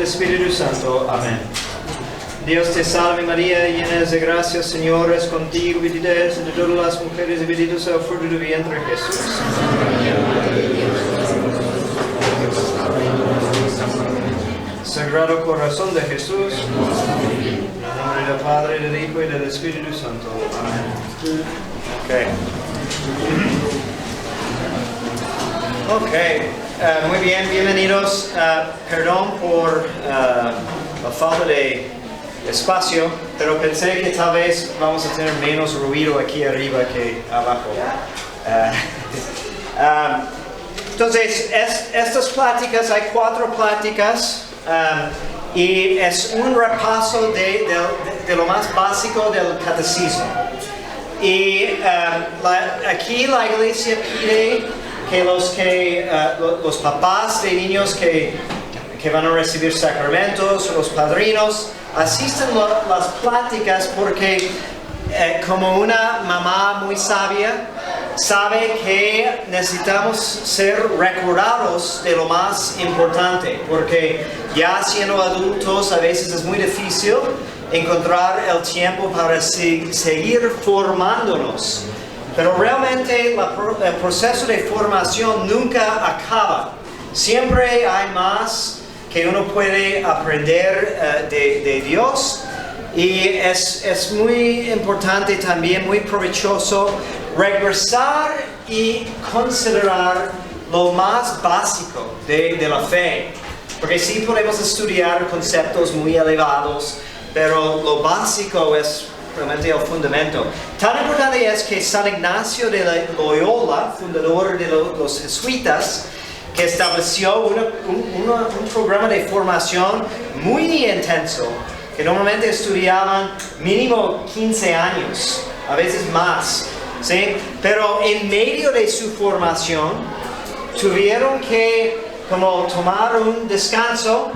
del Espíritu Santo. Amén. Dios te salve María, llena eres de gracia, Señor es contigo, bendita eres entre todas las mujeres y bendito sea el fruto de tu vientre, Jesús. Sagrado Corazón de Jesús, en el nombre del Padre, del Hijo y del Espíritu Santo. Amén. Muy bien, bienvenidos. Perdón por la falta de espacio, pero pensé que tal vez vamos a tener menos ruido aquí arriba que abajo. Entonces, estas pláticas, hay 4 pláticas y es un repaso de lo más básico del catecismo. Y aquí la iglesia pide que los papás de niños que van a recibir sacramentos, los padrinos, asistan a las pláticas porque como una mamá muy sabia sabe que necesitamos ser recordados de lo más importante, porque ya siendo adultos a veces es muy difícil encontrar el tiempo para seguir formándonos. Pero realmente el proceso de formación nunca acaba. Siempre hay más que uno puede aprender de Dios, y es muy importante también, muy provechoso, regresar y considerar lo más básico de la fe. Porque sí podemos estudiar conceptos muy elevados, pero lo básico es realmente el fundamento. Tan importante es que San Ignacio de Loyola, fundador de los jesuitas, que estableció un programa de formación muy intenso, que normalmente estudiaban mínimo 15 años, a veces más, ¿sí? Pero en medio de su formación tuvieron que como tomar un descanso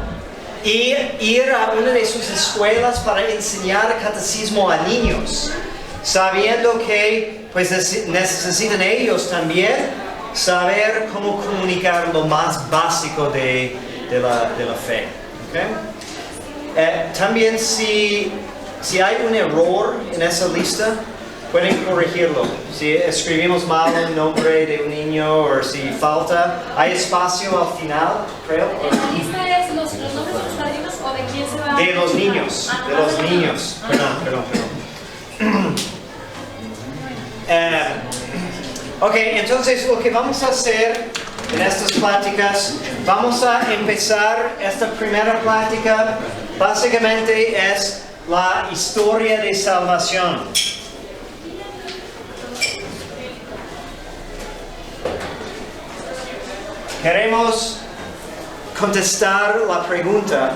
y ir a una de sus escuelas para enseñar catecismo a niños, sabiendo que pues necesitan ellos también saber cómo comunicar lo más básico de la fe. ¿Okay? También si hay un error en esa lista, pueden corregirlo. Si escribimos mal el nombre de un niño o si falta, hay espacio al final, creo. ¿La lista es los nombres de los padrinos o de quién se va? De los niños, de los niños. Perdón. Ok, entonces lo que vamos a hacer en estas pláticas, vamos a empezar esta primera plática, básicamente es la historia de salvación. Queremos contestar la pregunta,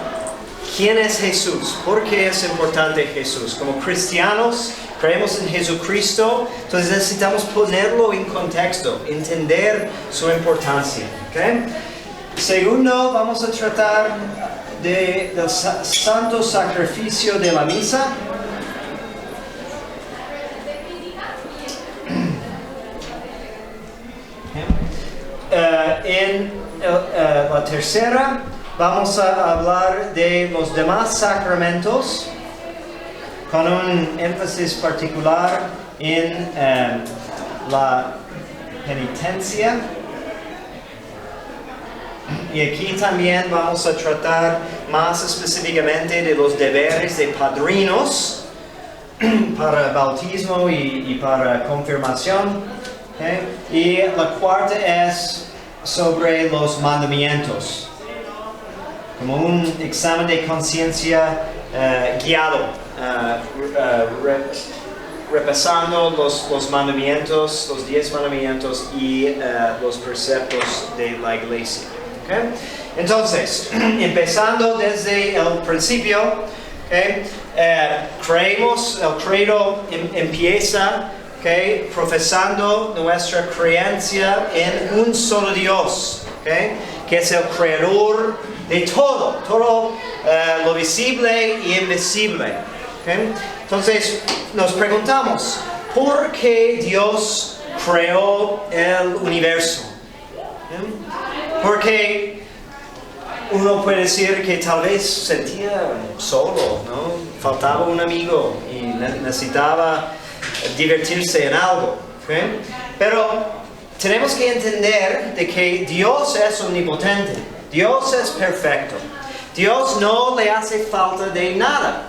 ¿quién es Jesús? ¿Por qué es importante Jesús? Como cristianos, creemos en Jesucristo, entonces necesitamos ponerlo en contexto, entender su importancia. ¿Okay? Segundo, vamos a tratar del santo sacrificio de la misa. En la tercera, vamos a hablar de los demás sacramentos, con un énfasis particular en la penitencia. Y aquí también vamos a tratar más específicamente de los deberes de padrinos para bautismo y para confirmación. ¿Okay? Y la cuarta es sobre los mandamientos, como un examen de conciencia guiado. Repasando los mandamientos, los 10 mandamientos y los preceptos de la iglesia. ¿Okay? Entonces, empezando desde el principio, ¿okay? Creemos, el credo empieza, ¿okay? Profesando nuestra creencia en un solo Dios, ¿okay? Que es el creador de todo lo visible y invisible. ¿Okay? Entonces nos preguntamos, ¿por qué Dios creó el universo? Porque uno puede decir que tal vez sentía solo, ¿no? Faltaba un amigo y necesitaba divertirse en algo. ¿Okay? Pero tenemos que entender de que Dios es omnipotente, Dios es perfecto, Dios no le hace falta de nada.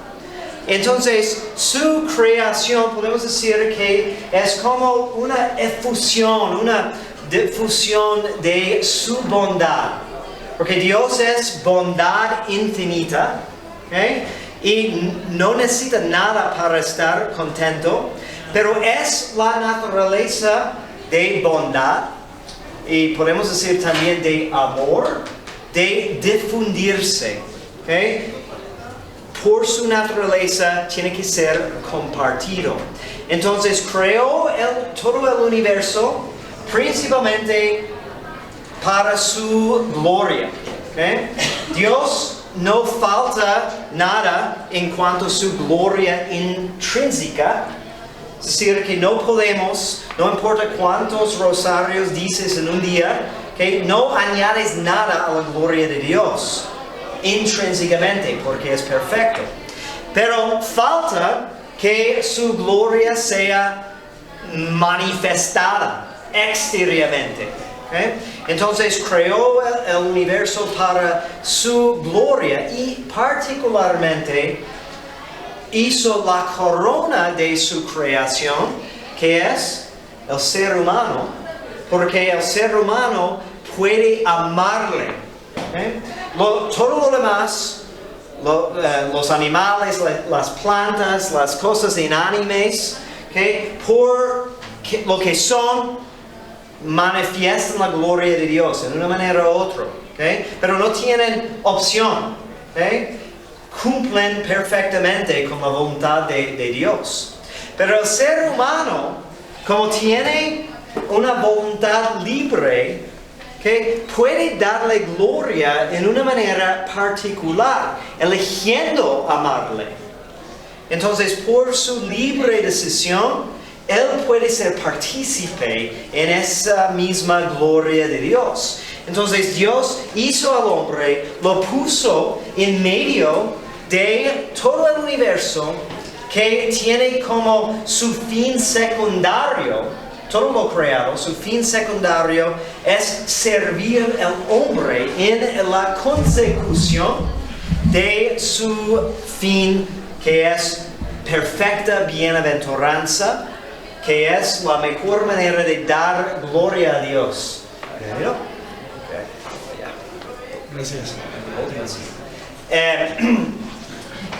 Entonces, su creación, podemos decir que es como una efusión, una difusión de su bondad. Porque Dios es bondad infinita, ¿okay? Y no necesita nada para estar contento, pero es la naturaleza de bondad, y podemos decir también de amor, de difundirse. ¿Okay? Por su naturaleza tiene que ser compartido. Entonces creó todo el universo principalmente para su gloria. ¿Okay? Dios no falta nada en cuanto a su gloria intrínseca. Es decir, que no podemos, no importa cuántos rosarios dices en un día, que no añades nada a la gloria de Dios intrínsecamente, porque es perfecto. Pero falta que su gloria sea manifestada exteriormente. ¿Okay? Entonces creó el universo para su gloria y particularmente hizo la corona de su creación, que es el ser humano, porque el ser humano puede amarle. ¿Okay? Todo lo demás, los animales, las plantas, las cosas inánimes, ¿okay? Por lo que son, manifiestan la gloria de Dios en una manera u otra. ¿Okay? Pero no tienen opción. ¿Okay? Cumplen perfectamente con la voluntad de Dios. Pero el ser humano, como tiene una voluntad libre, que puede darle gloria en una manera particular, eligiendo amarle. Entonces, por su libre decisión, él puede ser partícipe en esa misma gloria de Dios. Entonces, Dios hizo al hombre, lo puso en medio de todo el universo, que tiene como su fin secundario, todo lo creado, su fin secundario es servir al hombre en la consecución de su fin, que es perfecta bienaventuranza, que es la mejor manera de dar gloria a Dios. Gracias.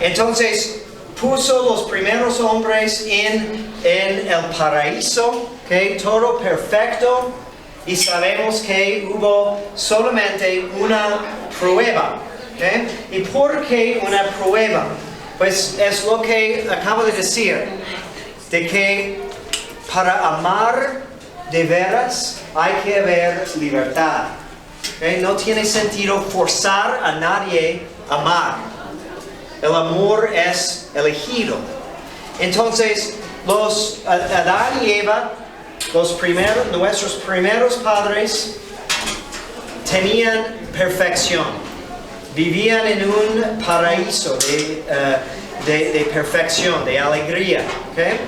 Entonces, puso los primeros hombres en el paraíso, ¿okay? Todo perfecto, y sabemos que hubo solamente una prueba. ¿Okay? ¿Y por qué una prueba? Pues es lo que acabo de decir, de que para amar de veras hay que haber libertad. ¿Okay? No tiene sentido forzar a nadie a amar. El amor es elegido. Entonces, Adán y Eva, nuestros primeros padres, tenían perfección. Vivían en un paraíso de perfección, de alegría. ¿Okay?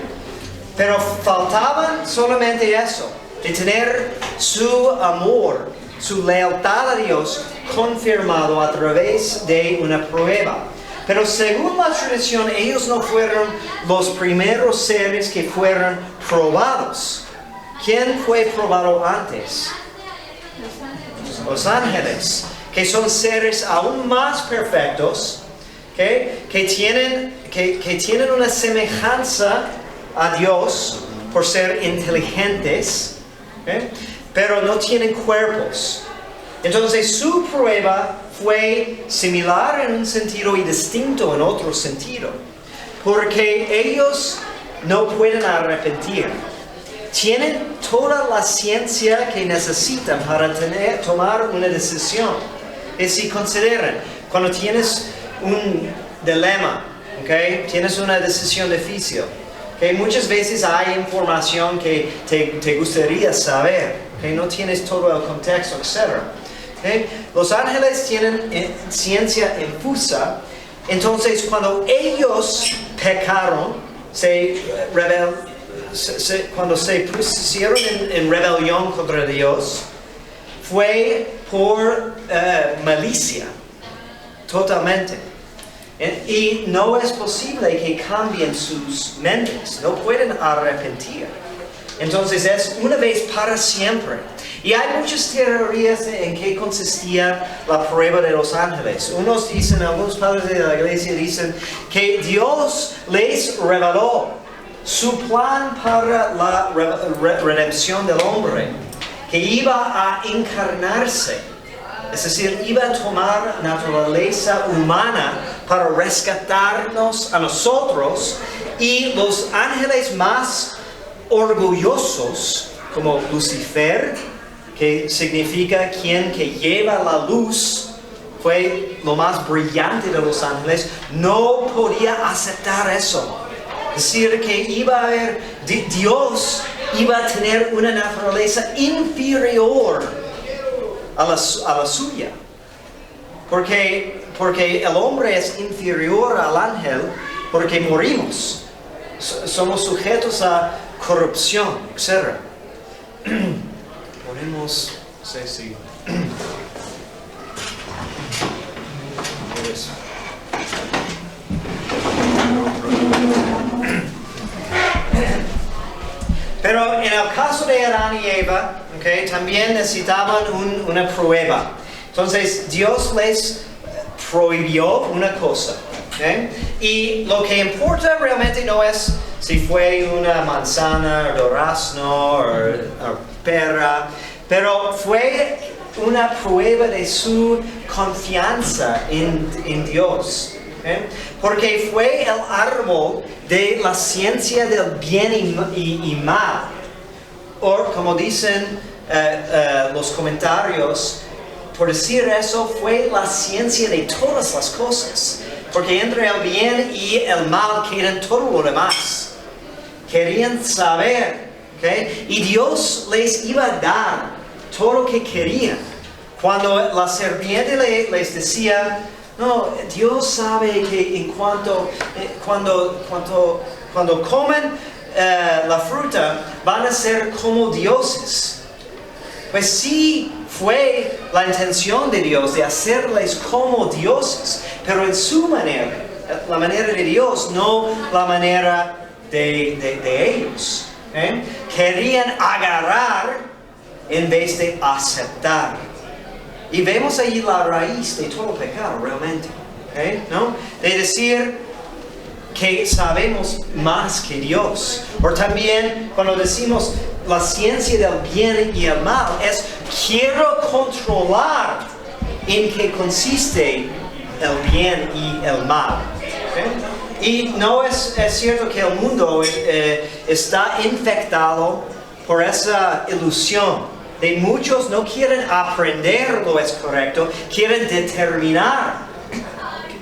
Pero faltaban solamente eso, de tener su amor, su lealtad a Dios confirmado a través de una prueba. Pero según la tradición, ellos no fueron los primeros seres que fueron probados. ¿Quién fue probado antes? Los ángeles, que son seres aún más perfectos, ¿okay? que tienen una semejanza a Dios por ser inteligentes, ¿okay? pero no tienen cuerpos. Entonces su prueba fue similar en un sentido y distinto en otro sentido, porque ellos no pueden arrepentir. Tienen toda la ciencia que necesitan para tomar una decisión. Y si consideran, cuando tienes un dilema, ¿okay? Tienes una decisión difícil, ¿okay? Muchas veces hay información que te gustaría saber, ¿okay? No tienes todo el contexto, etc. ¿Okay? Los ángeles tienen ciencia infusa. Entonces, cuando ellos pecaron, cuando se pusieron en rebelión contra Dios, fue por malicia, totalmente. Y no es posible que cambien sus mentes, no pueden arrepentir. Entonces es una vez para siempre. Y hay muchas teorías en qué consistía la prueba de los ángeles. Unos dicen, algunos padres de la iglesia dicen que Dios les reveló su plan para la redención del hombre, que iba a encarnarse, es decir, iba a tomar naturaleza humana para rescatarnos a nosotros, y los ángeles más orgullosos, como Lucifer, que significa quien que lleva la luz, fue lo más brillante de los ángeles, no podía aceptar eso. Es decir, que iba a haber, Dios iba a tener una naturaleza inferior a la suya. Porque el hombre es inferior al ángel porque morimos. Somos sujetos a corrupción, etc. Ponemos, no sé si... Pero en el caso de Adán y Eva, ¿okay? También necesitaban una prueba. Entonces Dios les prohibió una cosa. ¿Okay? Y lo que importa realmente no es si fue una manzana, o durazno, o pera, pero fue una prueba de su confianza en Dios. ¿Okay? Porque fue el árbol de la ciencia del bien y mal. O como dicen los comentarios, por decir eso, fue la ciencia de todas las cosas. Porque entre el bien y el mal quedan todo lo demás. Querían saber, ¿okay? Y Dios les iba a dar todo lo que querían. Cuando la serpiente les decía, no, Dios sabe que cuando comen la fruta van a ser como dioses. Pues sí fue la intención de Dios de hacerles como dioses, pero en su manera, la manera de Dios, no la manera de ellos. ¿Eh? Querían agarrar en vez de aceptar. Y vemos ahí la raíz de todo pecado realmente. ¿No? De decir que sabemos más que Dios. O también cuando decimos la ciencia del bien y el mal, es quiero controlar en qué consiste el bien y el mal. Y no es cierto que el mundo está infectado por esa ilusión. De muchos no quieren aprender lo es correcto, quieren determinar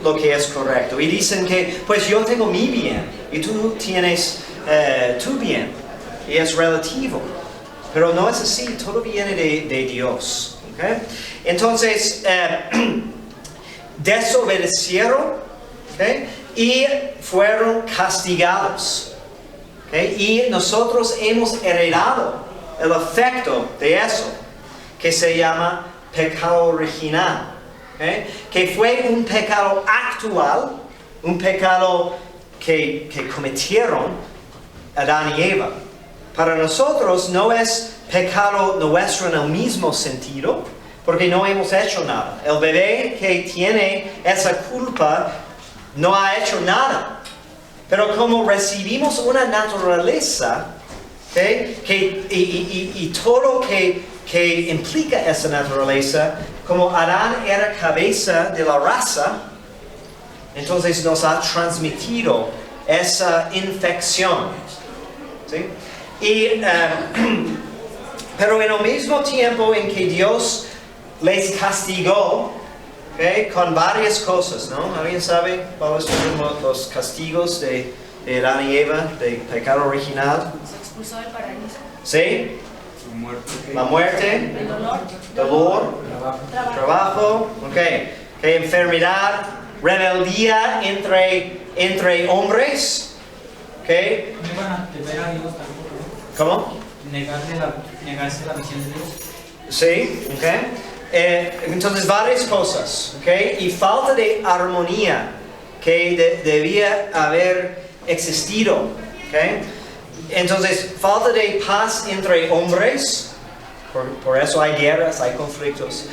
lo que es correcto. Y dicen que, pues yo tengo mi bien y tú tienes tu bien. Y es relativo. Pero no es así, todo viene de Dios. ¿Okay? Entonces, desobedecieron, ¿okay? Y fueron castigados. ¿Okay? Y nosotros hemos heredado el efecto de eso, que se llama pecado original. ¿Okay? Que fue un pecado actual, un pecado que cometieron Adán y Eva. Para nosotros no es pecado nuestro en el mismo sentido, porque no hemos hecho nada. El bebé que tiene esa culpa no ha hecho nada. Pero como recibimos una naturaleza, ¿okay? y todo lo que implica esa naturaleza, como Adán era cabeza de la raza, entonces nos ha transmitido esa infección. ¿Sí? Pero en el mismo tiempo en que Dios les castigó, ¿okay? Con varias cosas, ¿no? ¿Alguien sabe cuáles fueron los castigos de Adán y Eva, de pecado original? Se expulsó del paraíso. ¿Sí? La muerte, el dolor, dolor, Trabajo. trabajo, okay. Okay, enfermedad, rebeldía entre hombres, okay. No iban a temer a Dios tampoco, ¿no? ¿Cómo? Negarse la visión de Dios. Sí, okay. Entonces varias cosas, okay. Y falta de armonía que debía haber existido, okay. Entonces falta de paz entre hombres, por eso hay guerras, hay conflictos.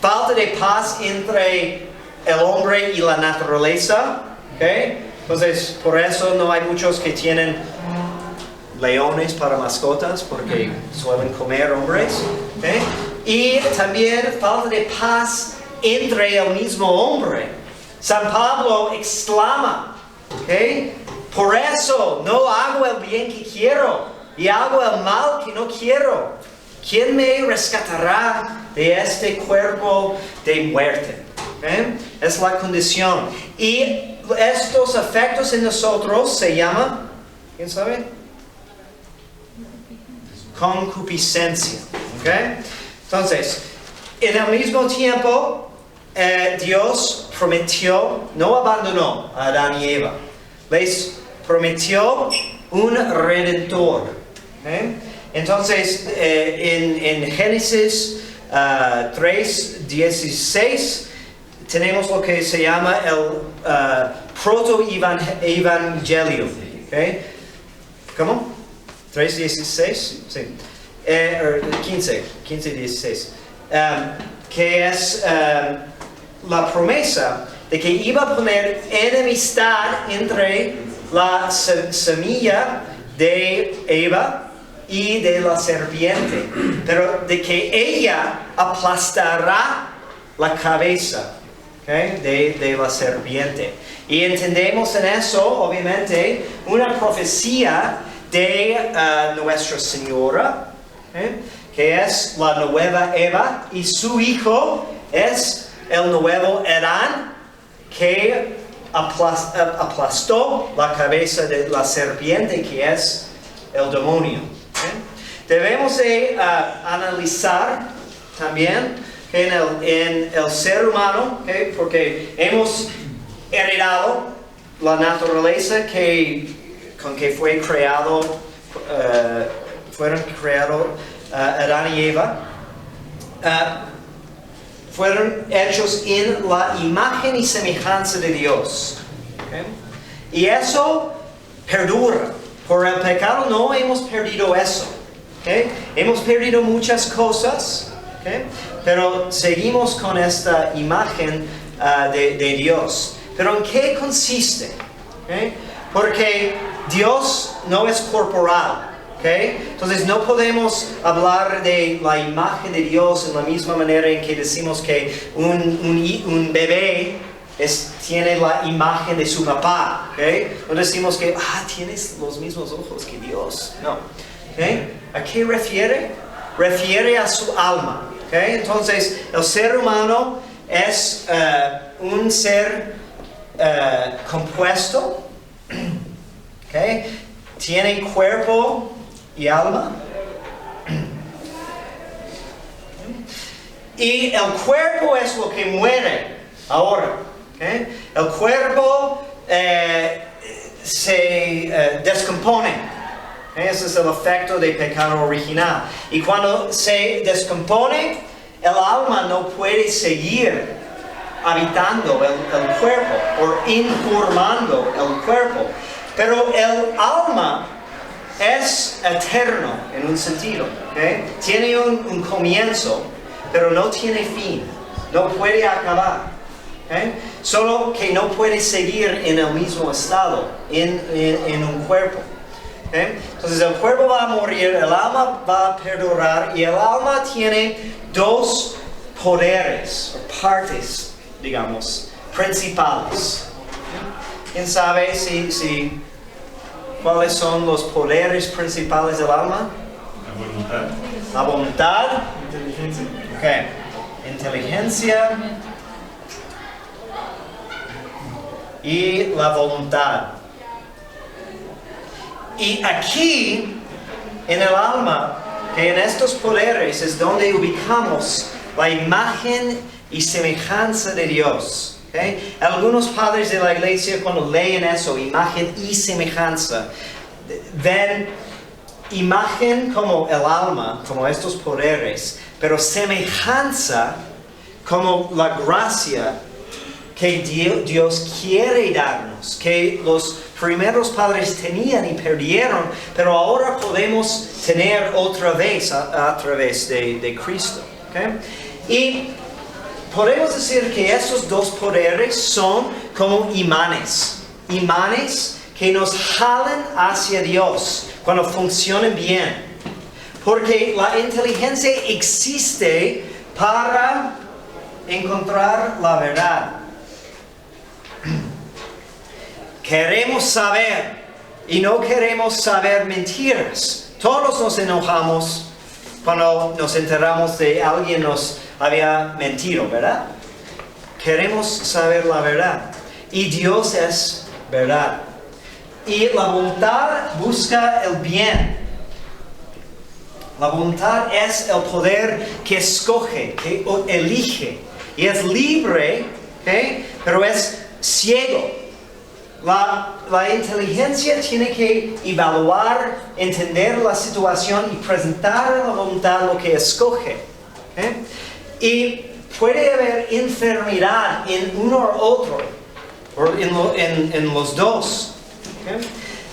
Falta de paz entre el hombre y la naturaleza, ¿ok? Entonces, por eso no hay muchos que tienen leones para mascotas, porque suelen comer hombres, ¿ok? Y también falta de paz entre el mismo hombre. San Pablo exclama, ¿ok? Por eso no hago el bien que quiero y hago el mal que no quiero. ¿Quién me rescatará de este cuerpo de muerte? ¿Eh? Es la condición. Y estos afectos en nosotros se llama, ¿quién sabe? Concupiscencia. ¿Okay? Entonces, en el mismo tiempo, Dios prometió, no abandonó a Adán y Eva. Les prometió un redentor. ¿Okay? Entonces, en Génesis 3:16 tenemos lo que se llama el proto-evangelio. ¿Okay? ¿Cómo? 3:16? Sí. 15:16. Que es la promesa de que iba a poner enemistad entre la semilla de Eva y de la serpiente, pero de que ella aplastará la cabeza, ¿okay? de la serpiente. Y entendemos en eso, obviamente, una profecía de Nuestra Señora, ¿okay? Que es la nueva Eva, y su hijo es el nuevo Adán, que aplastó la cabeza de la serpiente, que es el demonio. ¿Okay? Debemos de analizar también que en el ser humano, ¿okay? Porque hemos heredado la naturaleza con que fue creado, fueron creados Adán y Eva. Fueron hechos en la imagen y semejanza de Dios. ¿Okay? Y eso perdura. Por el pecado no hemos perdido eso. ¿Okay? Hemos perdido muchas cosas, ¿okay? Pero seguimos con esta imagen de Dios. Pero ¿en qué consiste? ¿Okay? Porque Dios no es corporal. ¿Okay? Entonces no podemos hablar de la imagen de Dios en la misma manera en que decimos que un bebé tiene la imagen de su papá. ¿Okay? No decimos que tienes los mismos ojos que Dios. No. ¿Okay? ¿A qué refiere? Refiere a su alma. ¿Okay? Entonces el ser humano es un ser compuesto. ¿Okay? Tiene cuerpo y alma. Y el cuerpo es lo que muere ahora. ¿Okay? El cuerpo se descompone. ¿Okay? Ese es el efecto del pecado original. Y cuando se descompone, el alma no puede seguir habitando el cuerpo o informando el cuerpo. Pero el alma es eterno en un sentido. ¿Okay? Tiene un comienzo, pero no tiene fin. No puede acabar. ¿Okay? Solo que no puede seguir en el mismo estado, en un cuerpo. ¿Okay? Entonces el cuerpo va a morir, el alma va a perdurar, y el alma tiene dos poderes, o partes, digamos, principales. ¿Quién sabe cuáles son los poderes principales del alma? La voluntad. La voluntad. Inteligencia. Okay. Inteligencia y la voluntad. Y aquí, en el alma, que en estos poderes es donde ubicamos la imagen y semejanza de Dios. ¿Okay? Algunos padres de la iglesia cuando leen eso, imagen y semejanza, ven imagen como el alma, como estos poderes, pero semejanza como la gracia que Dios quiere darnos, que los primeros padres tenían y perdieron, pero ahora podemos tener otra vez a través de Cristo. ¿Okay? Y podemos decir que estos dos poderes son como imanes que nos jalan hacia Dios cuando funcionan bien, porque la inteligencia existe para encontrar la verdad. Queremos saber y no queremos saber mentiras. Todos nos enojamos cuando nos enteramos de alguien nos había mentido, ¿verdad? Queremos saber la verdad. Y Dios es verdad. Y la voluntad busca el bien. La voluntad es el poder que escoge, que elige. Y es libre, ¿okay? Pero es ciego. La inteligencia tiene que evaluar, entender la situación y presentar a la voluntad lo que escoge. ¿Okay? Y puede haber enfermedad en uno u otro, o en los dos. ¿Okay?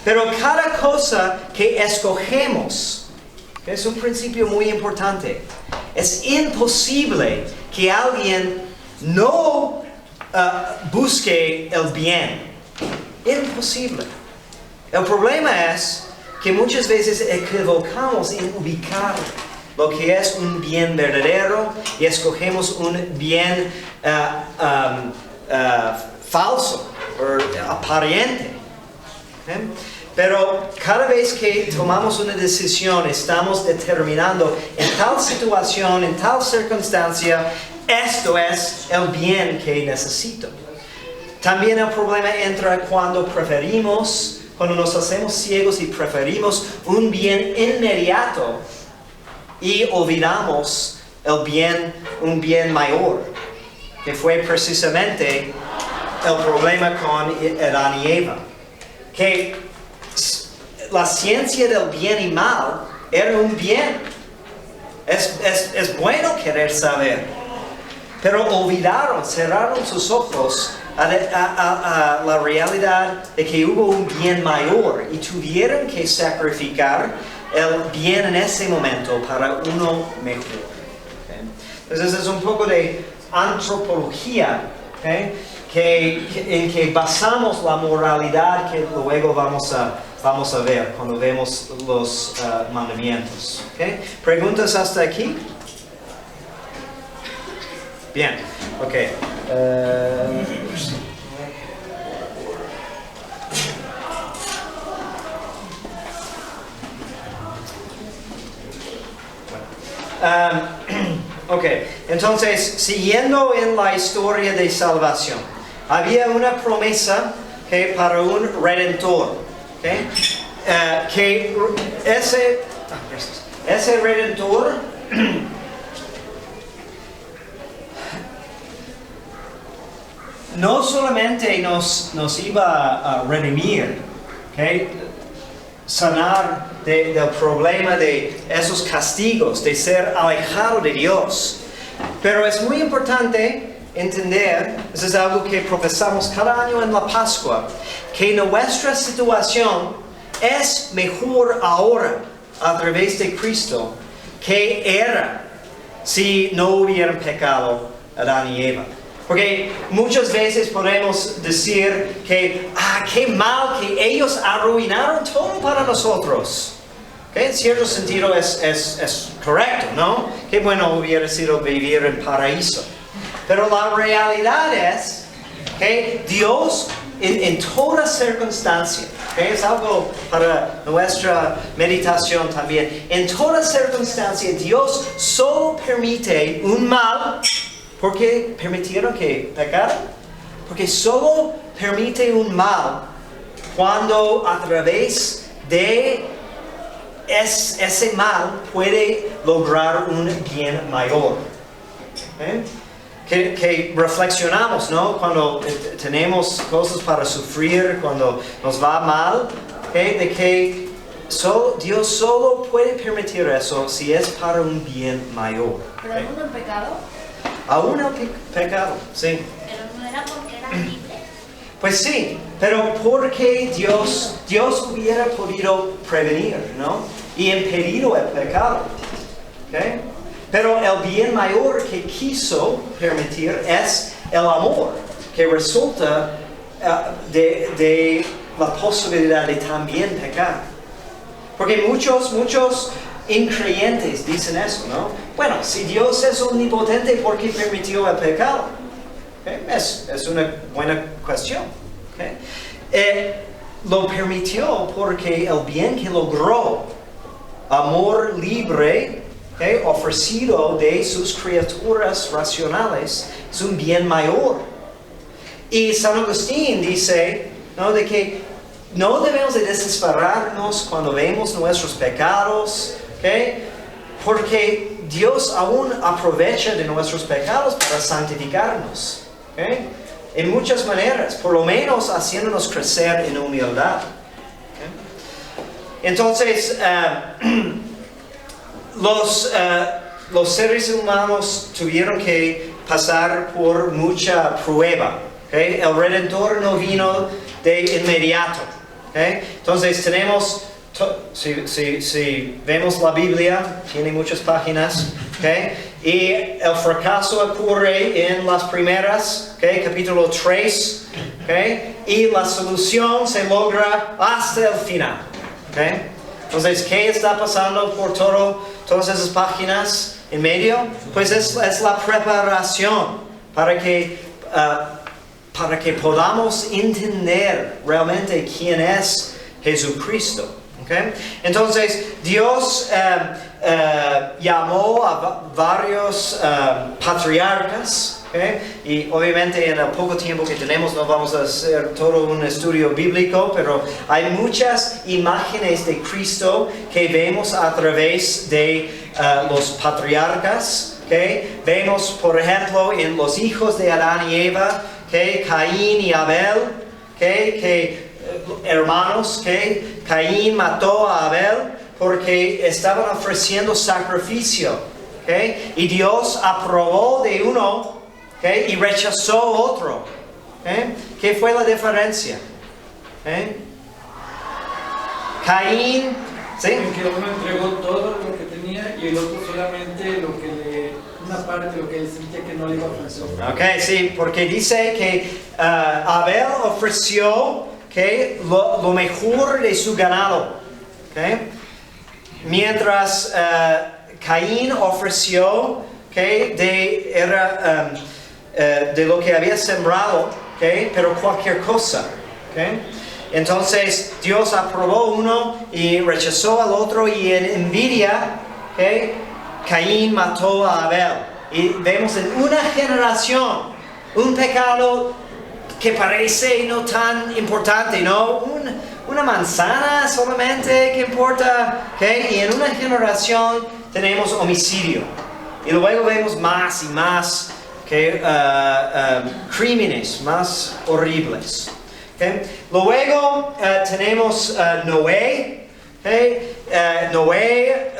Pero cada cosa que escogemos, ¿okay? Es un principio muy importante. Es imposible que alguien no busque el bien. Imposible. El problema es que muchas veces equivocamos en ubicar lo que es un bien verdadero y escogemos un bien falso o aparente. ¿Okay? Pero cada vez que tomamos una decisión, estamos determinando en tal situación, en tal circunstancia, esto es el bien que necesito. También el problema entra cuando nos hacemos ciegos y preferimos un bien inmediato y olvidamos un bien mayor, que fue precisamente el problema con Adán y Eva. Que la ciencia del bien y mal era un bien. Es bueno querer saber, pero cerraron sus ojos a la realidad de que hubo un bien mayor y tuvieron que sacrificar el bien en ese momento para uno mejor. ¿Okay? Entonces es un poco de antropología, ¿okay? En que basamos la moralidad que luego vamos a ver cuando vemos los mandamientos. ¿Okay? ¿Preguntas hasta aquí? Bien, ok. Ok, entonces, siguiendo en la historia de salvación, había una promesa para un redentor, que ese redentor no solamente nos iba a redimir, sanar del problema de esos castigos, de ser alejado de Dios, pero es muy importante entender, eso es algo que profesamos cada año en la Pascua, que nuestra situación es mejor ahora a través de Cristo que era si no hubieran pecado Adán y Eva. Porque muchas veces podemos decir que, qué mal que ellos arruinaron todo para nosotros. ¿Okay? En cierto sentido es correcto, ¿no? Qué bueno hubiera sido vivir en paraíso. Pero la realidad es que Dios en toda circunstancia, es algo para nuestra meditación también, en toda circunstancia Dios solo permite un mal. ¿Por qué permitieron que pecaran? Porque solo permite un mal cuando a través de ese mal puede lograr un bien mayor. ¿Eh? Que reflexionamos, ¿no? Cuando tenemos cosas para sufrir, cuando nos va mal, ¿okay? De que Dios solo puede permitir eso si es para un bien mayor. Pero aún en pecado, Aún el pecado, sí. Pero no era porque era libre. Pues sí, pero porque Dios hubiera podido prevenir, ¿no? Y impedido el pecado. ¿Okay? Pero el bien mayor que quiso permitir es el amor, que resulta de la posibilidad de también pecar. Porque muchos increyentes dicen eso, ¿no? Bueno, si Dios es omnipotente, ¿por qué permitió el pecado? ¿Okay? Es una buena cuestión. ¿Okay? Lo permitió porque el bien que logró, amor libre, ¿okay? Ofrecido de sus criaturas racionales, es un bien mayor. Y San Agustín dice, ¿no? De que no debemos de desesperarnos cuando vemos nuestros pecados, ¿okay? Porque Dios aún aprovecha de nuestros pecados para santificarnos, ¿okay? En muchas maneras, por lo menos haciéndonos crecer en humildad. ¿Okay? Entonces, los seres humanos tuvieron que pasar por mucha prueba. ¿Okay? El Redentor no vino de inmediato. ¿Okay? Entonces tenemos, si vemos la Biblia, tiene muchas páginas, ¿okay? Y el fracaso ocurre en las primeras, ¿okay? Capítulo 3, ¿okay? Y la solución se logra hasta el final. ¿Okay? Entonces, ¿qué está pasando por todas esas páginas en medio? Pues es la preparación para que podamos entender realmente quién es Jesucristo. ¿Okay? Entonces, Dios llamó a varios patriarcas, ¿okay? Y obviamente en el poco tiempo que tenemos no vamos a hacer todo un estudio bíblico, pero hay muchas imágenes de Cristo que vemos a través de los patriarcas. ¿Okay? Vemos, por ejemplo, en los hijos de Adán y Eva, ¿okay? Caín y Abel, ¿okay? Hermanos, ¿okay? Caín mató a Abel porque estaban ofreciendo sacrificio, ¿okay? Y Dios aprobó de uno, ¿okay? Y rechazó otro. ¿Okay? ¿Qué fue la diferencia? ¿Okay? Caín, ¿sí? En que uno entregó todo lo que tenía y el otro solamente una parte de lo que él sentía que no le iba a ofrecer. Ok, sí, porque dice que Abel ofreció, ¿okay? lo mejor de su ganado, ¿okay? Mientras Caín ofreció, ¿okay? de lo que había sembrado, ¿okay? Pero cualquier cosa. ¿Okay? Entonces Dios aprobó uno y rechazó al otro, y en envidia, ¿okay? Caín mató a Abel. Y vemos en una generación un pecado que parece no tan importante, ¿no? Una manzana solamente que importa, ¿okay? Y en una generación tenemos homicidio. Y luego vemos más y más, ¿okay? Crímenes más horribles. ¿Okay? Luego tenemos Noé. ¿Okay? Noé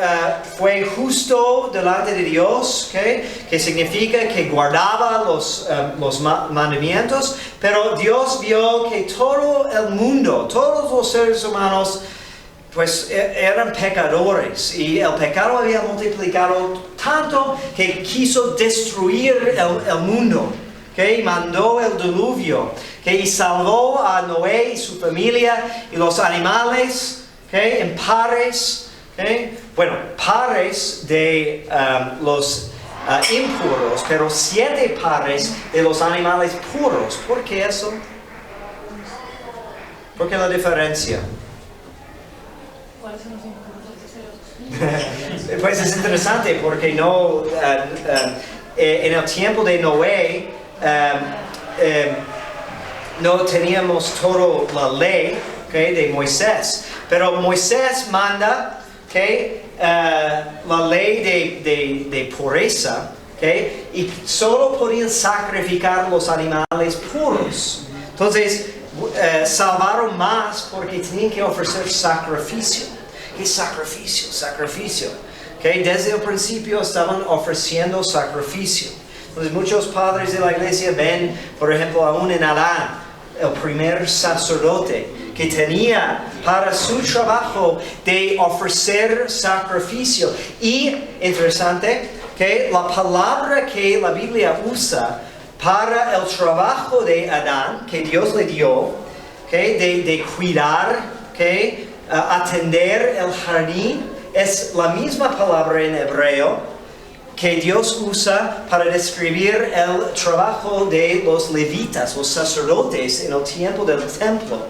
fue justo delante de Dios, ¿okay? Que significa que guardaba los mandamientos, pero Dios vio que todo el mundo, todos los seres humanos, pues eran pecadores, y el pecado había multiplicado tanto que quiso destruir el mundo. ¿Okay? Mandó el diluvio, ¿okay? Y salvó a Noé y su familia y los animales, ¿okay? En pares, ¿okay? Bueno, pares de los impuros, pero 7 pares de los animales puros. ¿Por qué eso? ¿Por qué la diferencia? ¿cuáles son los impuros? Pues es interesante porque no, en el tiempo de Noé no teníamos toda la ley, ¿okay? De Moisés, pero Moisés manda la ley de pureza, y solo podían sacrificar los animales puros. Entonces, salvaron más porque tenían que ofrecer sacrificio. ¿Qué sacrificio? Sacrificio. Desde el principio estaban ofreciendo sacrificio. Entonces, muchos padres de la iglesia ven, por ejemplo, aún en Adán, el primer sacerdote, que tenía para su trabajo de ofrecer sacrificio. Y, interesante, que la palabra que la Biblia usa para el trabajo de Adán, que Dios le dio, de cuidar, atender el jardín, es la misma palabra en hebreo que Dios usa para describir el trabajo de los levitas, los sacerdotes en el tiempo del templo.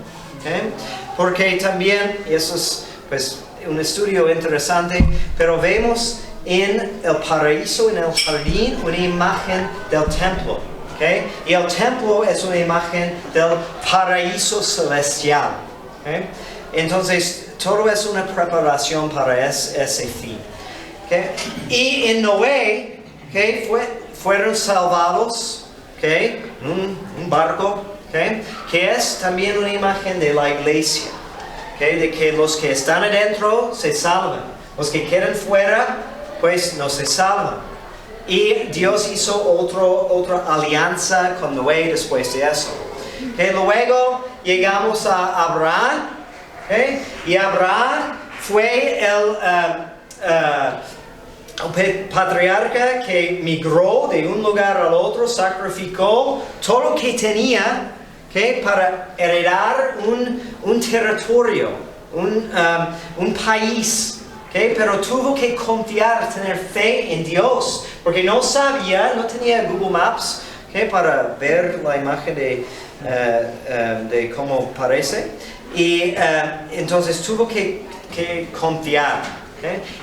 Porque también, eso es pues, un estudio interesante, pero vemos en el paraíso, en el jardín, una imagen del templo. Y el templo es una imagen del paraíso celestial. Entonces, todo es una preparación para ese fin. Y en Noé, fueron salvados, un barco, que es también una imagen de la iglesia, de que los que están adentro se salvan, los que quedan fuera, pues no se salvan. Y Dios hizo otra alianza con Noé después de eso. Luego llegamos a Abraham, y Abraham fue el patriarca que migró de un lugar al otro, sacrificó todo lo que tenía para heredar un territorio, un país. Pero tuvo que confiar, tener fe en Dios, porque no tenía Google Maps para ver la imagen de cómo parece. Y entonces tuvo que confiar.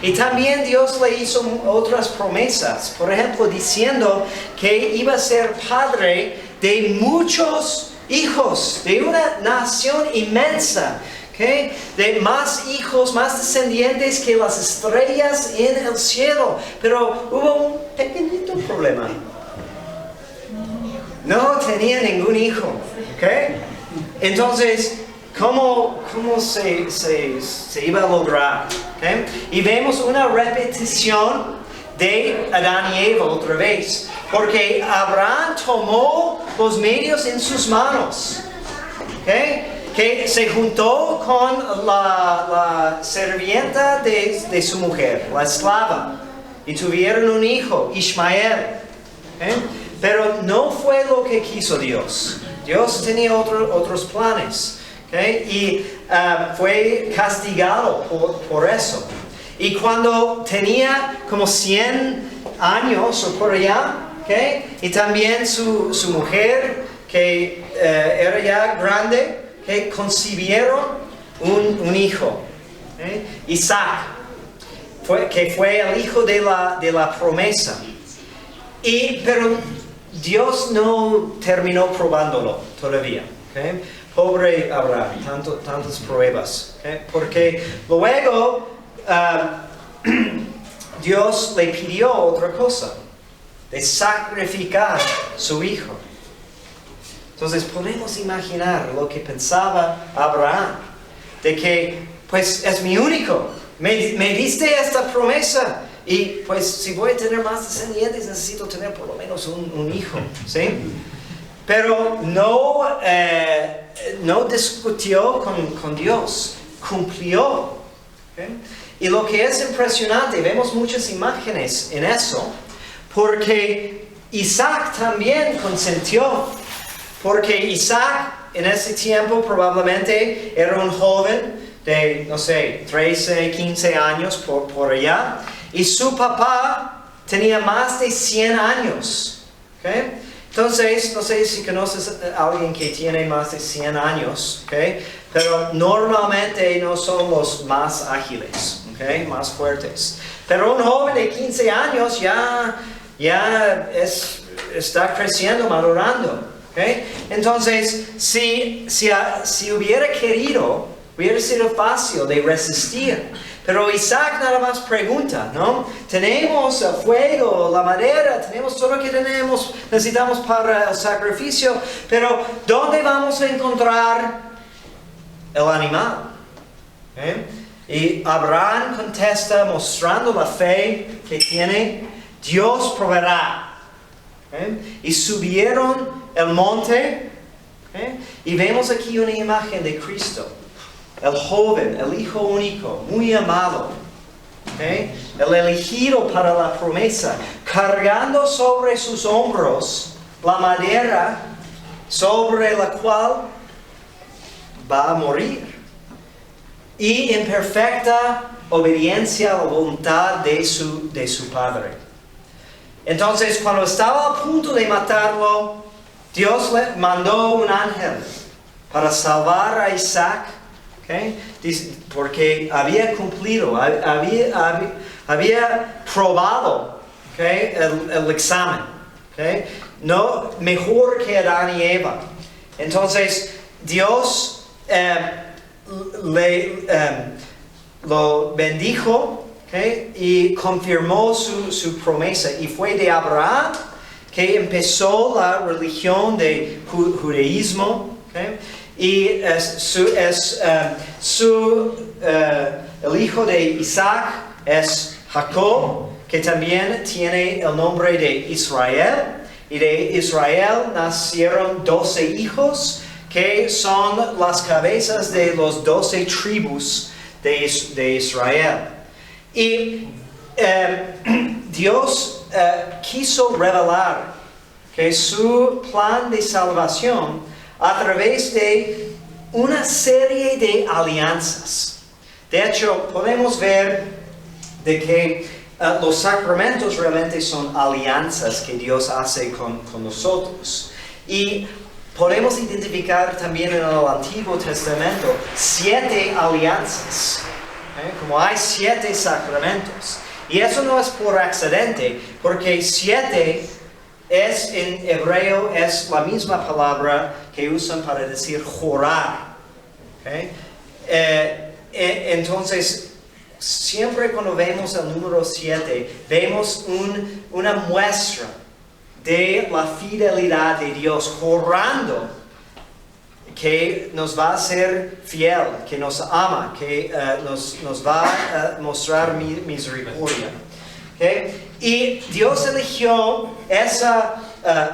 Y también Dios le hizo otras promesas, por ejemplo, diciendo que iba a ser padre de muchos hijos, de una nación inmensa, de más hijos, más descendientes que las estrellas en el cielo. Pero hubo un pequeñito problema. No tenía ningún hijo. Entonces, ¿cómo se iba a lograr? Y vemos una repetición de Adán y Eva otra vez. Porque Abraham tomó los medios en sus manos. Que se juntó con la sirvienta de su mujer, la esclava. Y tuvieron un hijo, Ismael. Pero no fue lo que quiso Dios. Dios tenía otros planes. Y fue castigado por eso. Y cuando tenía como 100 años o por allá, y también su mujer, que era ya grande, concibieron un hijo, Isaac, que fue el hijo de la promesa. Pero Dios no terminó probándolo todavía. Pobre Abraham, tantas pruebas. Porque luego Dios le pidió otra cosa, de sacrificar su hijo. Entonces podemos imaginar lo que pensaba Abraham, de que pues es mi único, me diste esta promesa y pues si voy a tener más descendientes necesito tener por lo menos un hijo, ¿sí? Pero no discutió con Dios, cumplió. Y lo que es impresionante, vemos muchas imágenes en eso, porque Isaac también consentió. Porque Isaac en ese tiempo probablemente era un joven de, 13, 15 años por allá. Y su papá tenía más de 100 años. Entonces, no sé si conoces a alguien que tiene más de 100 años. Pero normalmente no son los más ágiles, más fuertes. Pero un joven de 15 años ya está creciendo, madurando. Entonces, si hubiera querido, Hubiera sido fácil de resistir. Pero Isaac nada más pregunta, ¿no? Tenemos el fuego, la madera, tenemos todo lo que necesitamos para el sacrificio, pero ¿dónde vamos a encontrar el animal? Y Abraham contesta mostrando la fe que tiene, Dios proveerá. Y subieron el monte, y vemos aquí una imagen de Cristo. El joven, el hijo único, muy amado, el elegido para la promesa, cargando sobre sus hombros la madera sobre la cual va a morir. Y en perfecta obediencia a la voluntad de su padre. Entonces, cuando estaba a punto de matarlo, Dios le mandó un ángel para salvar a Isaac. Porque había cumplido, había probado el examen. No mejor que Adán y Eva. Entonces Dios lo bendijo y confirmó su promesa. Y fue de Abraham que empezó la religión de judaísmo. Y el hijo de Isaac es Jacob, que también tiene el nombre de Israel. Y de Israel nacieron 12 hijos, que son las cabezas de los 12 tribus de Israel. Y Dios quiso revelar que su plan de salvación a través de una serie de alianzas. De hecho, podemos ver de que los sacramentos realmente son alianzas que Dios hace con nosotros. Y podemos identificar también en el Antiguo Testamento 7 alianzas. Como hay 7 sacramentos. Y eso no es por accidente, porque 7 en hebreo es la misma palabra que usan para decir jurar. Entonces, siempre cuando vemos el número 7, vemos una muestra de la fidelidad de Dios, jurando que nos va a ser fiel, que nos ama, que nos va a mostrar misericordia. Y Dios eligió esa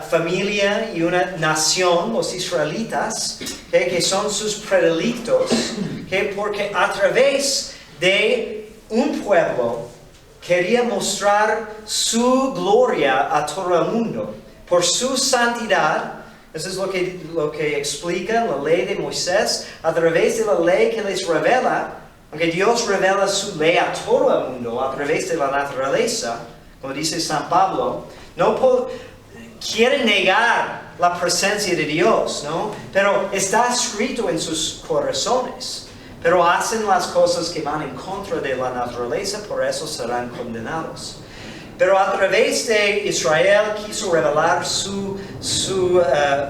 familia y una nación, los israelitas, que son sus predilectos, porque a través de un pueblo quería mostrar su gloria a todo el mundo, por su santidad. Eso es lo que explica la ley de Moisés, a través de la ley que les revela, aunque Dios revela su ley a todo el mundo, a través de la naturaleza, como dice San Pablo, quiere negar la presencia de Dios, ¿no? Pero está escrito en sus corazones. Pero hacen las cosas que van en contra de la naturaleza, por eso serán condenados. Pero a través de Israel quiso revelar su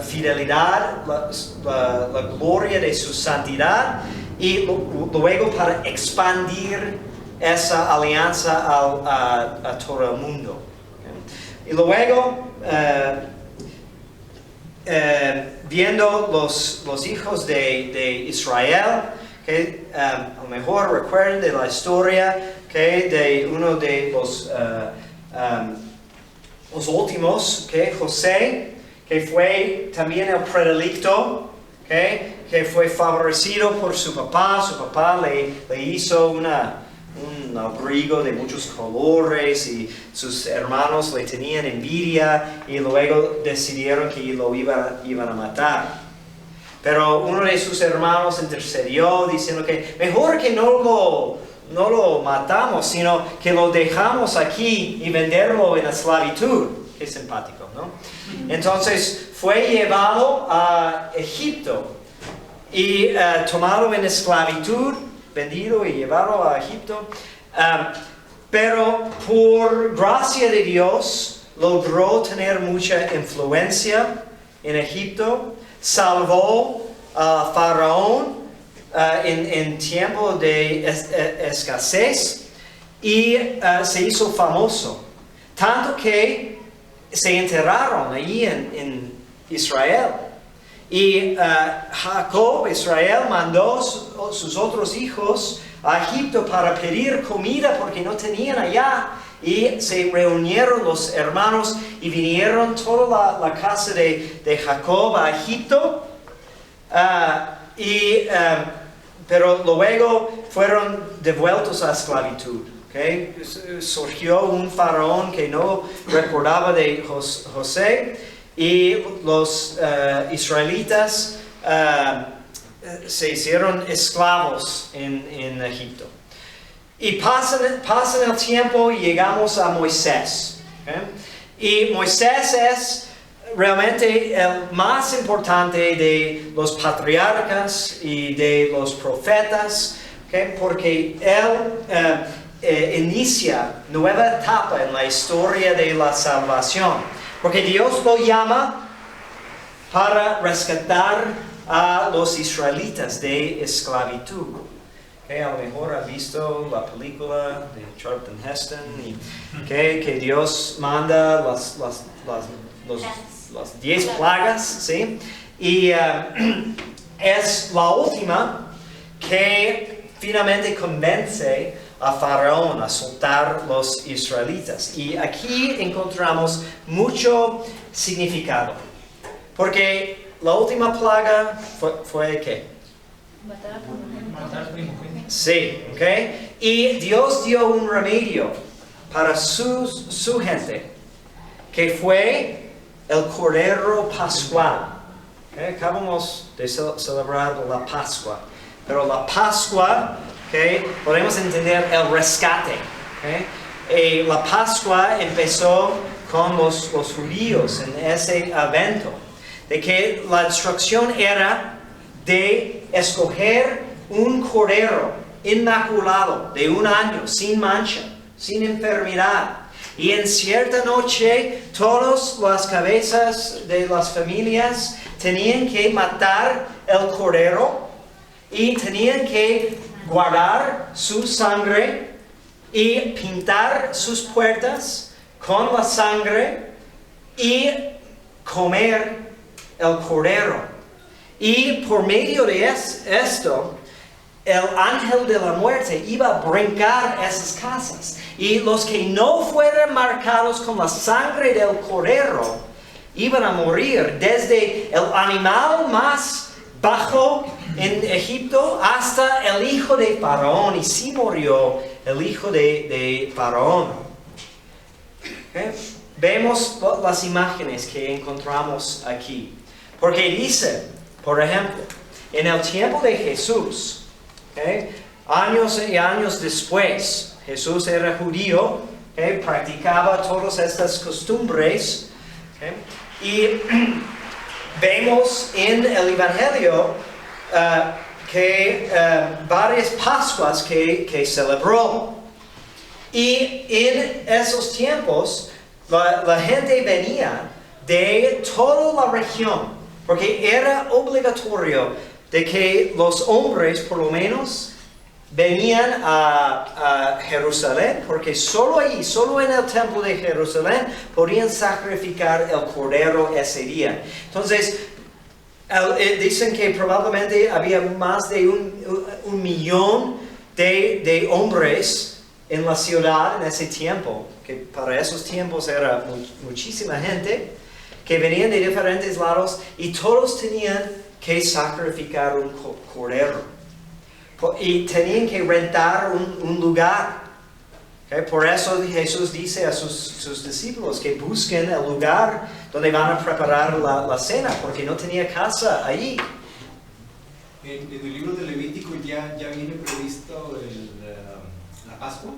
fidelidad, la gloria de su santidad, y luego para expandir esa alianza a todo el mundo. Y luego, viendo los hijos de Israel, que a lo mejor recuerden de la historia de uno de los últimos, José, que fue también el predilecto, que fue favorecido por su papá le hizo un abrigo de muchos colores y sus hermanos le tenían envidia y luego decidieron que lo iban a matar. Pero uno de sus hermanos intercedió diciendo que mejor que no lo matamos, sino que lo dejamos aquí y venderlo en esclavitud. Qué simpático, ¿no? Entonces fue llevado a Egipto y tomado en esclavitud, vendido y llevado a Egipto. Pero por gracia de Dios logró tener mucha influencia en Egipto. Salvó a Faraón en tiempo de escasez y se hizo famoso. Tanto que se enterraron allí en Israel. Y Jacob, Israel, mandó sus otros hijos a Egipto para pedir comida porque no tenían allá. Y se reunieron los hermanos y vinieron toda la casa de Jacob a Egipto. Pero luego fueron devueltos a esclavitud. ¿Okay? Surgió un faraón que no recordaba de José y los israelitas se hicieron esclavos en Egipto. Y pasan el tiempo y llegamos a Moisés. ¿Okay? Y Moisés es realmente el más importante de los patriarcas y de los profetas, ¿okay? Porque él inicia nueva etapa en la historia de la salvación. Porque Dios lo llama para rescatar a los israelitas de esclavitud. Okay, a lo mejor ha visto la película de Charlton Heston que Dios manda las 10 plagas, ¿sí? Y es la última que finalmente convence a Faraón a soltar los israelitas. Y aquí encontramos mucho significado. Porque la última plaga fue ¿qué? Matar primogénitos. Sí, ¿ok? Y Dios dio un remedio para su gente, que fue el Cordero Pascual. ¿Okay? Acabamos de celebrar la Pascua, pero la Pascua, ¿okay? Podemos entender el rescate. ¿Okay? Y la Pascua empezó con los judíos en ese evento, de que la instrucción era de escoger un cordero inmaculado de 1 año, sin mancha, sin enfermedad. Y en cierta noche, todas las cabezas de las familias tenían que matar el cordero y tenían que guardar su sangre y pintar sus puertas con la sangre y comer el cordero. Y por medio de esto, el ángel de la muerte iba a brincar esas casas. Y los que no fueran marcados con la sangre del cordero iban a morir, desde el animal más bajo en Egipto hasta el hijo de Faraón. Y sí murió el hijo de Faraón. ¿Okay? Vemos las imágenes que encontramos aquí. Porque dice, por ejemplo, en el tiempo de Jesús, ¿okay? Años y años después, Jesús era judío, ¿okay? Practicaba todas estas costumbres, ¿okay? Y vemos en el Evangelio que varias Pascuas que celebró. Y en esos tiempos la gente venía de toda la región, porque era obligatorio de que los hombres por lo menos venían a Jerusalén, porque solo allí, solo en el templo de Jerusalén, podían sacrificar el cordero ese día. Entonces, dicen que probablemente había más de un millón de hombres en la ciudad en ese tiempo, que para esos tiempos era muchísima gente, que venían de diferentes lados y todos tenían que sacrificar un cordero. Y tenían que rentar un lugar. ¿Okay? Por eso Jesús dice a sus discípulos que busquen el lugar donde van a preparar la cena, porque no tenía casa allí. En el libro de Levítico ya viene previsto la Pascua.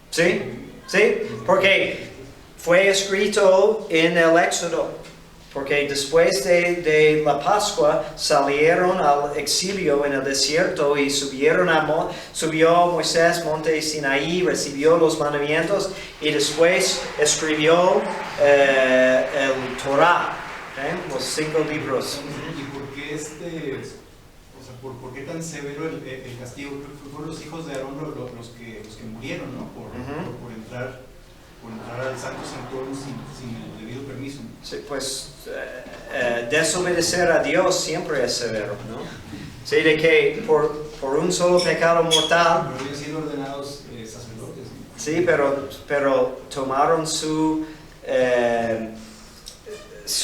¿Sí? ¿Sí? Porque fue escrito en el Éxodo. Porque después de la Pascua salieron al exilio en el desierto y subió Moisés monte Sinaí, recibió los mandamientos y después escribió el Torah, ¿okay? Los 5 libros. ¿Y por qué ¿por qué tan severo el castigo? Creo que fueron los hijos de Aarón los que murieron, ¿no? Por entrar al Santo Santuario sin el debido permiso. Sí, pues desobedecer a Dios siempre es severo, ¿no? Sí, de que por un solo pecado mortal. Pero habían sido ordenados sacerdotes, ¿no? Sí, pero tomaron su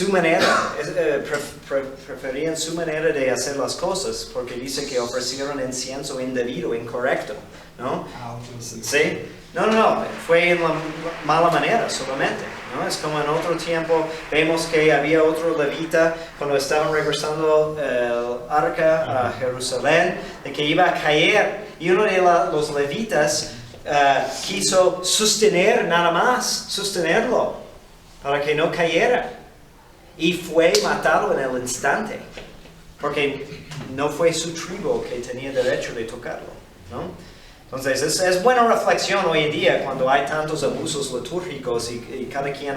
manera, preferían su manera de hacer las cosas, porque dice que ofrecieron incienso indebido, incorrecto, ¿no? Sí, no, fue en la mala manera solamente, ¿no? Es como en otro tiempo, vemos que había otro levita cuando estaban regresando el arca a Jerusalén, de que iba a caer, y uno de los levitas quiso sostenerlo, para que no cayera. Y fue matado en el instante, porque no fue su tribu que tenía derecho de tocarlo, ¿no? Entonces es buena reflexión hoy en día cuando hay tantos abusos litúrgicos y cada quien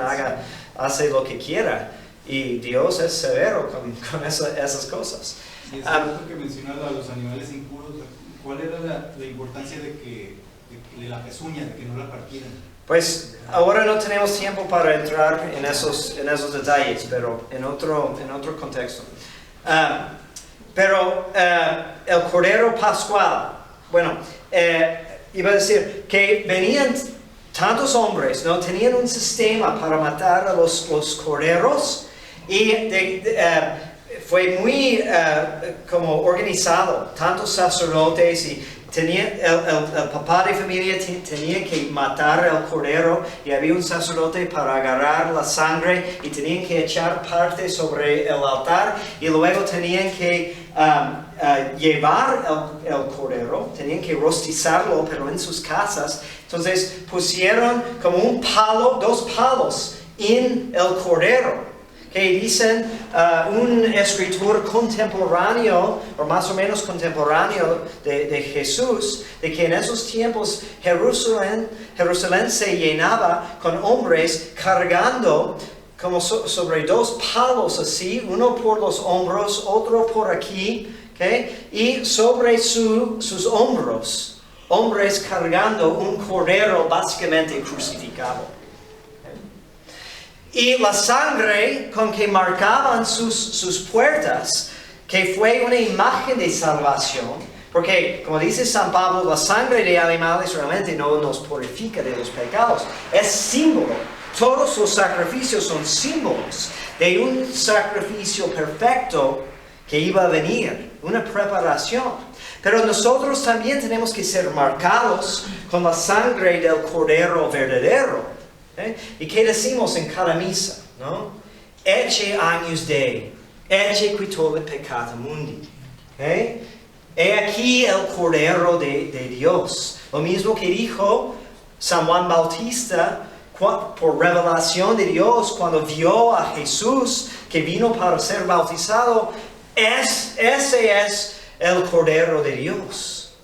hace lo que quiera. Y Dios es severo con esas cosas. Y es cierto que mencionaba a los animales impuros. ¿Cuál era la importancia de la pezuña, de que no la partieran? Pues ahora no tenemos tiempo para entrar en esos detalles, pero en otro contexto. Pero el Cordero Pascual, bueno, iba a decir que venían tantos hombres, ¿no? Tenían un sistema para matar a los corderos y fue muy como organizado, tantos sacerdotes y el papá de familia tenía que matar al cordero y había un sacerdote para agarrar la sangre y tenían que echar parte sobre el altar y luego tenían que llevar el cordero, tenían que rostizarlo pero en sus casas. Entonces pusieron como un palo, 2 palos en el cordero. Que dicen un escritor contemporáneo, o más o menos contemporáneo de Jesús, de que en esos tiempos Jerusalén se llenaba con hombres cargando como sobre 2 palos así, uno por los hombros, otro por aquí, ¿okay? Y sobre sus hombros, hombres cargando un cordero básicamente crucificado. Y la sangre con que marcaban sus puertas, que fue una imagen de salvación, porque como dice San Pablo, la sangre de animales realmente no nos purifica de los pecados, es símbolo. Todos los sacrificios son símbolos de un sacrificio perfecto que iba a venir, una preparación. Pero nosotros también tenemos que ser marcados con la sangre del Cordero verdadero. ¿Y qué decimos en cada misa? ¿No? Ecce agnus Dei, ecce qui tollit peccata mundi. He aquí el Cordero de Dios. Lo mismo que dijo San Juan Bautista por revelación de Dios cuando vio a Jesús que vino para ser bautizado. Ese es el Cordero de Dios.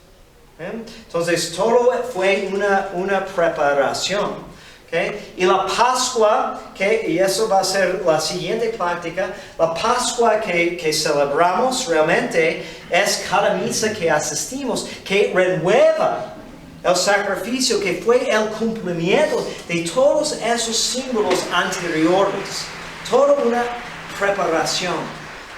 Entonces todo fue una preparación. Okay. Y la Pascua, y eso va a ser la siguiente práctica, la Pascua que celebramos realmente es cada misa que asistimos, que renueva el sacrificio, que fue el cumplimiento de todos esos símbolos anteriores. Toda una preparación.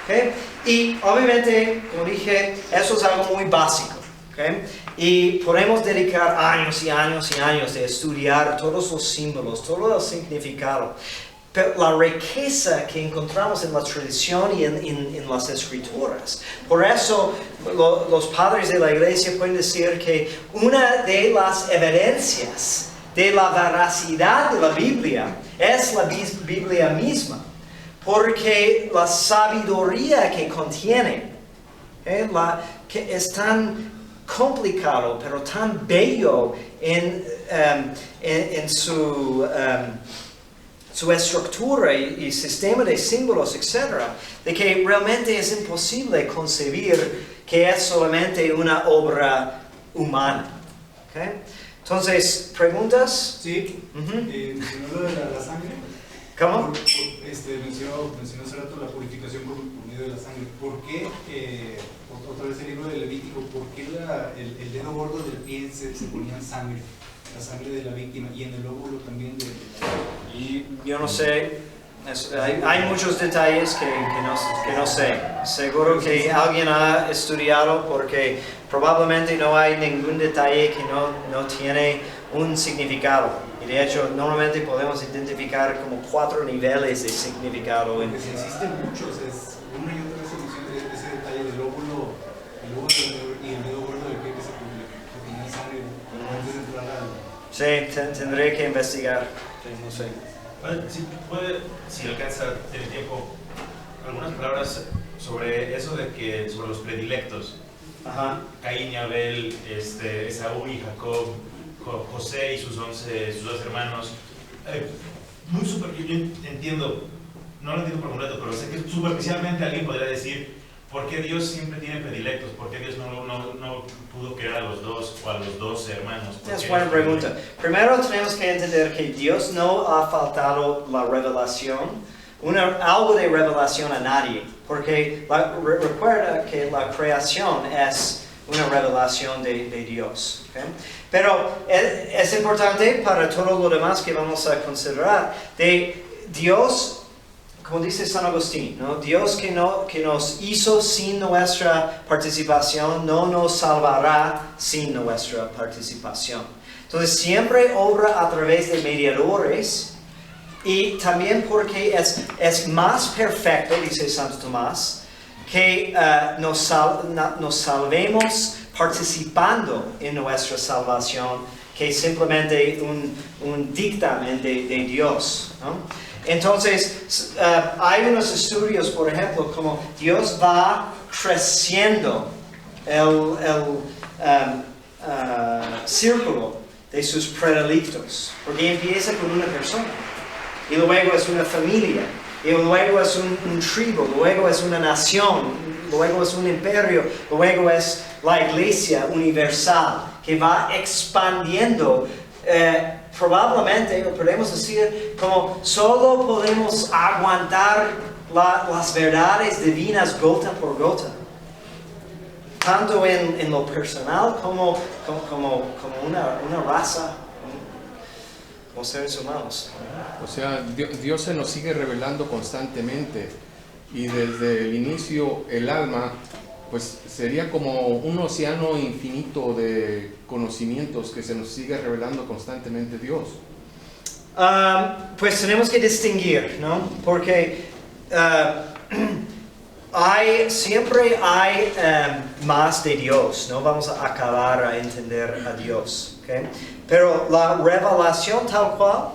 Okay. Y obviamente, como dije, eso es algo muy básico. Okay. Y podemos dedicar años y años y años de estudiar todos los símbolos, todo el significado. Pero la riqueza que encontramos en la tradición y en las escrituras. Por eso los padres de la iglesia pueden decir que una de las evidencias de la veracidad de la Biblia es la Biblia misma. Porque la sabiduría que contiene, que es tan complicado, pero tan bello en su estructura y sistema de símbolos, etc., de que realmente es imposible concebir que es solamente una obra humana. ¿Okay? Entonces, ¿preguntas? Sí, mencionó lo de la sangre. ¿Cómo? Mencionó hace rato la purificación por medio de la sangre. ¿Por qué otra vez el libro de Levítico, ¿por qué el dedo gordo del pie se ponía en sangre? La sangre de la víctima, y en el óvulo también de la... Y yo no sé, hay muchos detalles que no sé. Seguro que alguien ha estudiado porque probablemente no hay ningún detalle que no tiene un significado. Y de hecho, normalmente podemos identificar como 4 niveles de significado. Porque se existen muchos, es una y otra vez se menciona ese detalle del óvulo y el dedo gordo del pie que se ponía en sangre antes de entrar al... Sí, tendré que investigar. Sí, no sé. Bueno, si alcanza, tiene tiempo, algunas palabras sobre eso sobre los predilectos. Ajá. Caín y Abel, Esaú y Jacob, José y sus 2 hermanos. Yo entiendo, no lo entiendo por completo, pero sé que superficialmente alguien podría decir, ¿por qué Dios siempre tiene predilectos? ¿Por qué Dios no pudo crear a los 2 o a los 12 hermanos? Es buena pregunta. Primero tenemos que entender que Dios no ha faltado la revelación, algo de revelación a nadie, porque recuerda que la creación es una revelación de Dios. ¿Okay? Pero es importante para todo lo demás que vamos a considerar, de Dios, como dice San Agustín, ¿no? Dios que nos hizo sin nuestra participación, no nos salvará sin nuestra participación. Entonces siempre obra a través de mediadores, y también porque es más perfecto, dice Santo Tomás, que nos salvemos participando en nuestra salvación, que simplemente un dictamen de Dios, ¿no? Entonces, hay unos estudios, por ejemplo, como Dios va creciendo el círculo de sus predilectos, porque empieza con una persona, y luego es una familia, y luego es un tribu, luego es una nación, luego es un imperio, luego es la iglesia universal, que va expandiendo. Probablemente, o podemos decir, como solo podemos aguantar las verdades divinas gota por gota, tanto en lo personal como una raza, como seres humanos. O sea, Dios se nos sigue revelando constantemente, y desde el inicio el alma pues sería como un océano infinito de conocimientos que se nos sigue revelando constantemente Dios. Pues tenemos que distinguir, ¿no? Porque siempre hay más de Dios, no vamos a acabar a entender a Dios, ¿okay? Pero la revelación tal cual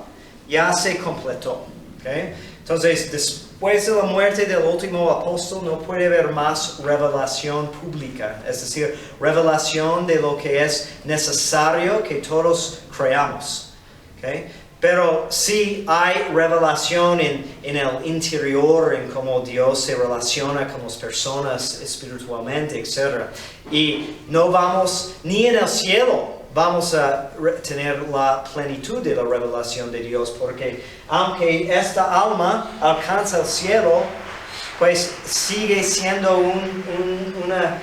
ya se completó, ¿okay? Entonces, después de la muerte del último apóstol no puede haber más revelación pública, es decir, revelación de lo que es necesario que todos creamos, ¿okay? Pero sí hay revelación en el interior, en cómo Dios se relaciona con las personas espiritualmente, etc. Y no vamos, ni en el cielo vamos a tener la plenitud de la revelación de Dios, porque aunque esta alma alcanza el cielo, pues sigue siendo una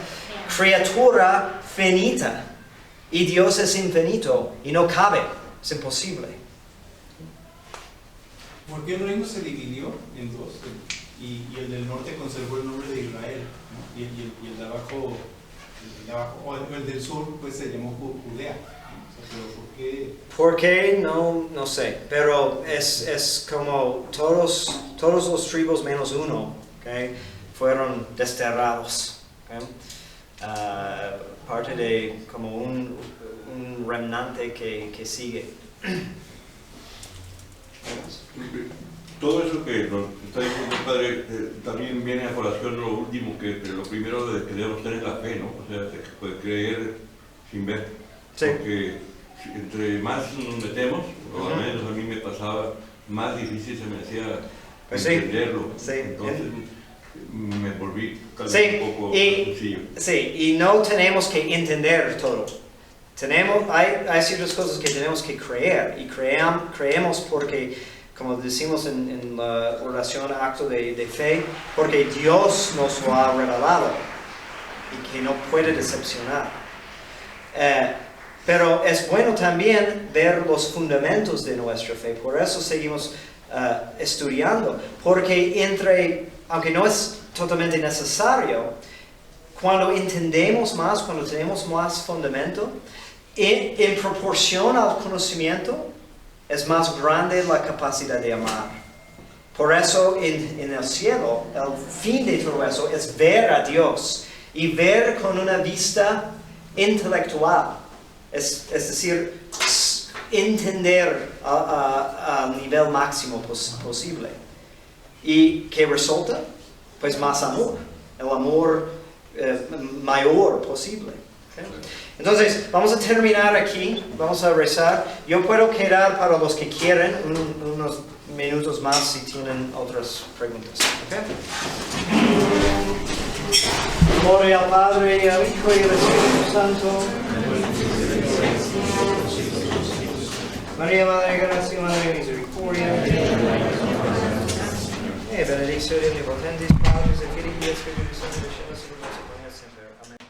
criatura finita, y Dios es infinito y no cabe, es imposible. ¿Por qué el reino se dividió en 2? Y el del norte conservó el nombre de Israel, ¿no? y el de abajo, o el del sur, pues se llamó Judea. O sea, pero ¿por qué? ¿Por qué? No sé, pero es como todos los tribus menos uno, ¿okay? Fueron desterrados, ¿okay? Parte de como un remanente que sigue. Todo eso que nos está diciendo el Padre también viene a colación lo último, que lo primero que debemos tener la fe, ¿no? O sea, se puede creer sin ver. Sí. Porque entre más nos metemos, o al menos a mí me pasaba, más difícil se me hacía pues entenderlo. Sí. Entonces me volví tal vez un poco sencillo. Sí, y no tenemos que entender todo. Hay ciertas cosas que tenemos que creer, y creemos porque, como decimos en la oración acto de fe, porque Dios nos lo ha revelado. y que no puede decepcionar. Pero es bueno también ver los fundamentos de nuestra fe, por eso seguimos estudiando, porque aunque no es totalmente necesario, cuando entendemos más, cuando tenemos más fundamento, en proporción al conocimiento, es más grande la capacidad de amar. Por eso en el cielo, el fin de todo eso es ver a Dios y ver con una vista intelectual. Es decir, entender al nivel máximo posible. ¿Y qué resulta? Pues más amor, el amor mayor posible. ¿Okay? Entonces, vamos a terminar aquí, vamos a rezar. Yo puedo quedar para los que quieren unos minutos más si tienen otras preguntas. ¿Okay? Gloria al Padre, y al Hijo, y al Espíritu Santo. María, Madre de Gracia, Madre de Misericordia. Benedictio Dei Omnipotentis, Patris et Filii et Spiritus Sancti, Deus et Omnes Semper. Amen.